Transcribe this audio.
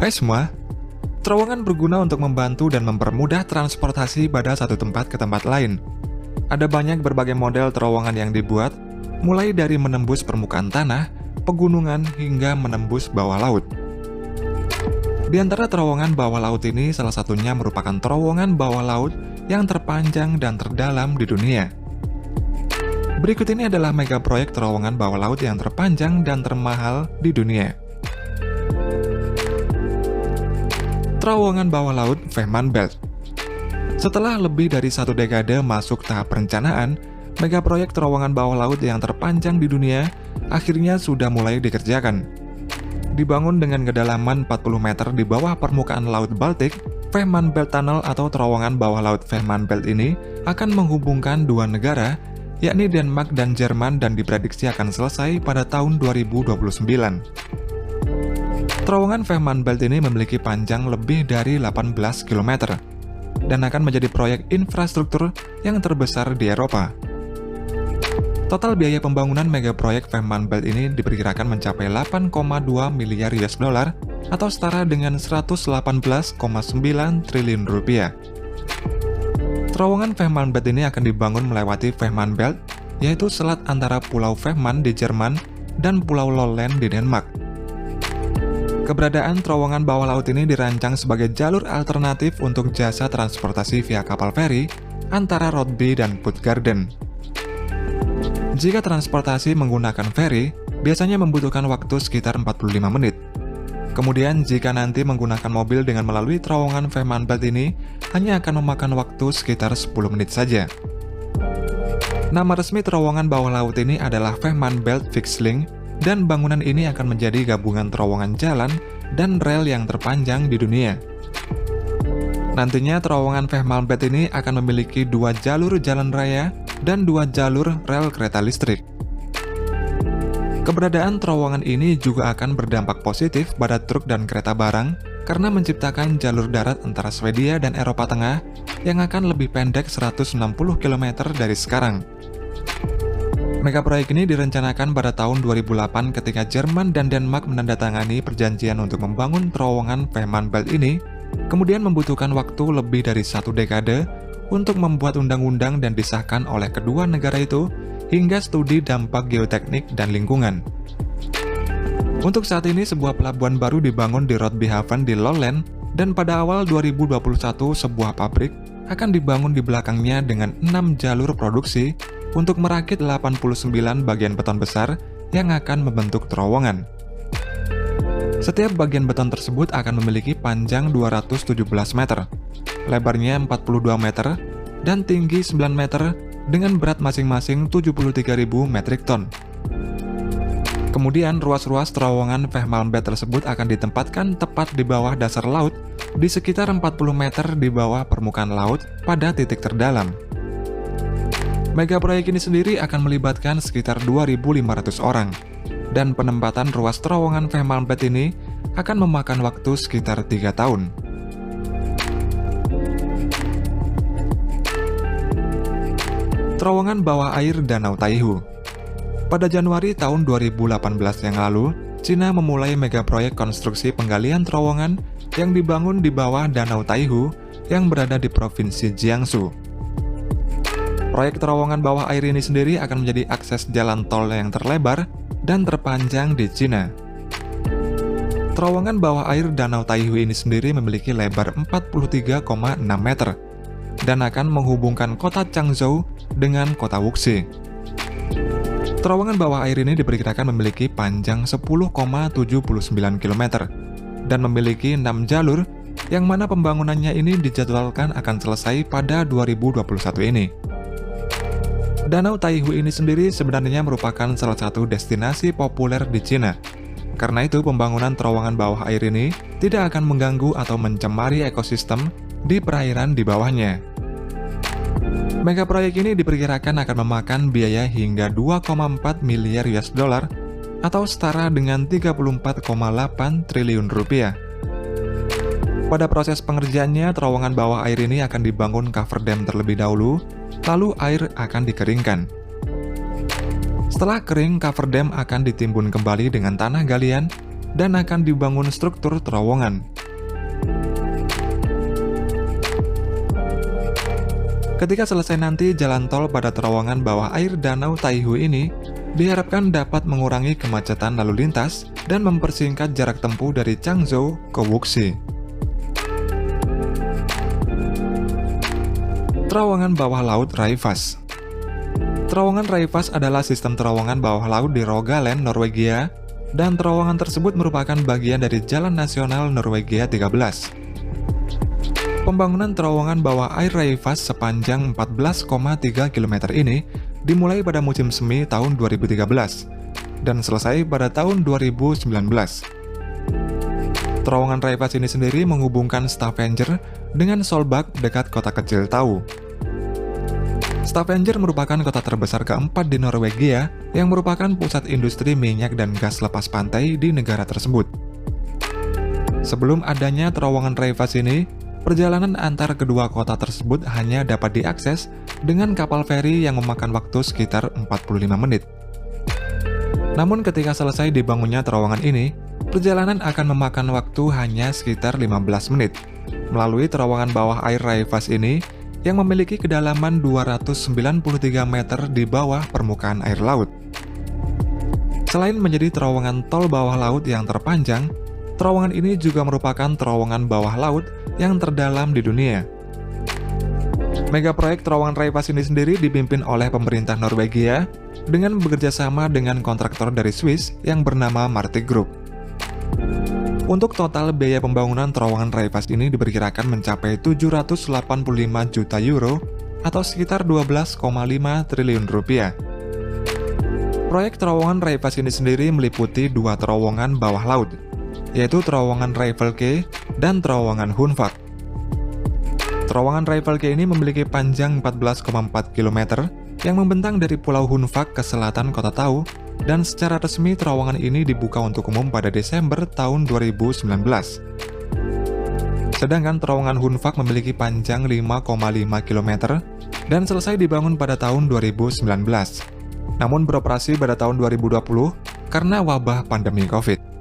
Hai semua, terowongan berguna untuk membantu dan mempermudah transportasi pada satu tempat ke tempat lain. Ada banyak berbagai model terowongan yang dibuat, mulai dari menembus permukaan tanah, pegunungan, hingga menembus bawah laut. Di antara terowongan bawah laut ini, salah satunya merupakan terowongan bawah laut yang terpanjang dan terdalam di dunia. Berikut ini adalah mega proyek terowongan bawah laut yang terpanjang dan termahal di dunia. Terowongan bawah laut Fehmarnbelt. Setelah lebih dari satu dekade masuk tahap perencanaan, mega proyek terowongan bawah laut yang terpanjang di dunia akhirnya sudah mulai dikerjakan. Dibangun dengan kedalaman 40 meter di bawah permukaan Laut Baltik, Fehmarnbelt Tunnel atau terowongan bawah laut Fehmarnbelt ini akan menghubungkan dua negara, yakni Denmark dan Jerman, dan diprediksi akan selesai pada tahun 2029. Terowongan Fehmarnbelt ini memiliki panjang lebih dari 18 km dan akan menjadi proyek infrastruktur yang terbesar di Eropa. Total biaya pembangunan mega proyek Fehmarnbelt ini diperkirakan mencapai 8,2 miliar US dollar atau setara dengan 118,9 triliun rupiah. Terowongan Fehmarnbelt ini akan dibangun melewati Fehmarnbelt, yaitu selat antara Pulau Fehmarn di Jerman dan Pulau Lolland di Denmark. Keberadaan terowongan bawah laut ini dirancang sebagai jalur alternatif untuk jasa transportasi via kapal feri antara Rotby dan Puttgarden. Jika transportasi menggunakan feri, biasanya membutuhkan waktu sekitar 45 menit. Kemudian, jika nanti menggunakan mobil dengan melalui terowongan Fehmarnbelt ini, hanya akan memakan waktu sekitar 10 menit saja. Nama resmi terowongan bawah laut ini adalah Fehmarnbelt Fixed Link, dan bangunan ini akan menjadi gabungan terowongan jalan dan rel yang terpanjang di dunia. Nantinya terowongan Fehmarnbelt ini akan memiliki 2 jalur jalan raya dan 2 jalur rel kereta listrik. Keberadaan terowongan ini juga akan berdampak positif pada truk dan kereta barang karena menciptakan jalur darat antara Swedia dan Eropa Tengah yang akan lebih pendek 160 km dari sekarang. Mega proyek ini direncanakan pada tahun 2008 ketika Jerman dan Denmark menandatangani perjanjian untuk membangun terowongan Fehmarnbelt ini, kemudian membutuhkan waktu lebih dari 1 dekade untuk membuat undang-undang dan disahkan oleh kedua negara itu hingga studi dampak geoteknik dan lingkungan. Untuk saat ini, sebuah pelabuhan baru dibangun di Rotbyhaven di Lolland, dan pada awal 2021 sebuah pabrik akan dibangun di belakangnya dengan 6 jalur produksi untuk merakit 89 bagian beton besar yang akan membentuk terowongan. Setiap bagian beton tersebut akan memiliki panjang 217 meter, lebarnya 42 meter, dan tinggi 9 meter dengan berat masing-masing 73.000 metrik ton. Kemudian, ruas-ruas terowongan Fehmarnbelt tersebut akan ditempatkan tepat di bawah dasar laut di sekitar 40 meter di bawah permukaan laut pada titik terdalam. Mega proyek ini sendiri akan melibatkan sekitar 2.500 orang, dan penempatan ruas terowongan Fehmarnbelt ini akan memakan waktu sekitar 3 tahun. Terowongan bawah air Danau Taihu. Pada Januari tahun 2018 yang lalu, Cina memulai mega proyek konstruksi penggalian terowongan yang dibangun di bawah Danau Taihu yang berada di Provinsi Jiangsu. Proyek terowongan bawah air ini sendiri akan menjadi akses jalan tol yang terlebar dan terpanjang di Cina. Terowongan bawah air Danau Taihu ini sendiri memiliki lebar 43,6 meter dan akan menghubungkan kota Changzhou dengan kota Wuxi. Terowongan bawah air ini diperkirakan memiliki panjang 10,79 km dan memiliki 6 jalur yang mana pembangunannya ini dijadwalkan akan selesai pada 2021 ini. Danau Taihu ini sendiri sebenarnya merupakan salah satu destinasi populer di Cina. Karena itu, pembangunan terowongan bawah air ini tidak akan mengganggu atau mencemari ekosistem di perairan di bawahnya. Mega proyek ini diperkirakan akan memakan biaya hingga 2,4 miliar US dollar atau setara dengan 34,8 triliun rupiah. Pada proses pengerjaannya, terowongan bawah air ini akan dibangun cover dam terlebih dahulu, lalu air akan dikeringkan. Setelah kering, cover dam akan ditimbun kembali dengan tanah galian dan akan dibangun struktur terowongan. Ketika selesai nanti, jalan tol pada terowongan bawah air Danau Taihu ini diharapkan dapat mengurangi kemacetan lalu lintas dan mempersingkat jarak tempuh dari Changzhou ke Wuxi. Terowongan bawah laut Raufoss. Terowongan Raufoss adalah sistem terowongan bawah laut di Rogaland, Norwegia, dan terowongan tersebut merupakan bagian dari Jalan Nasional Norwegia 13. Pembangunan terowongan bawah air Raufoss sepanjang 14,3 km ini dimulai pada musim semi tahun 2013 dan selesai pada tahun 2019. Terowongan Raufoss ini sendiri menghubungkan Stavanger dengan Solbakk dekat kota kecil Tau. Stavanger merupakan kota terbesar keempat di Norwegia yang merupakan pusat industri minyak dan gas lepas pantai di negara tersebut. Sebelum adanya terowongan Raufoss ini, perjalanan antar kedua kota tersebut hanya dapat diakses dengan kapal feri yang memakan waktu sekitar 45 menit. Namun ketika selesai dibangunnya terowongan ini, perjalanan akan memakan waktu hanya sekitar 15 menit melalui terowongan bawah air Raufoss ini yang memiliki kedalaman 293 meter di bawah permukaan air laut. Selain menjadi terowongan tol bawah laut yang terpanjang, terowongan ini juga merupakan terowongan bawah laut yang terdalam di dunia. Mega proyek terowongan Raufoss ini sendiri dipimpin oleh pemerintah Norwegia dengan bekerja sama dengan kontraktor dari Swiss yang bernama Marti Group. Untuk total biaya pembangunan terowongan Raufoss ini diperkirakan mencapai 785 juta euro atau sekitar 12,5 triliun rupiah. Proyek terowongan Raufoss ini sendiri meliputi dua terowongan bawah laut, yaitu terowongan Raiffel-Quai dan terowongan Hunfak. Terowongan Raiffel-Quai ini memiliki panjang 14,4 km yang membentang dari Pulau Hunfak ke selatan kota Tau, dan secara resmi terowongan ini dibuka untuk umum pada Desember tahun 2019. Sedangkan terowongan Hunfak memiliki panjang 5,5 km dan selesai dibangun pada tahun 2019. Namun beroperasi pada tahun 2020 karena wabah pandemi COVID.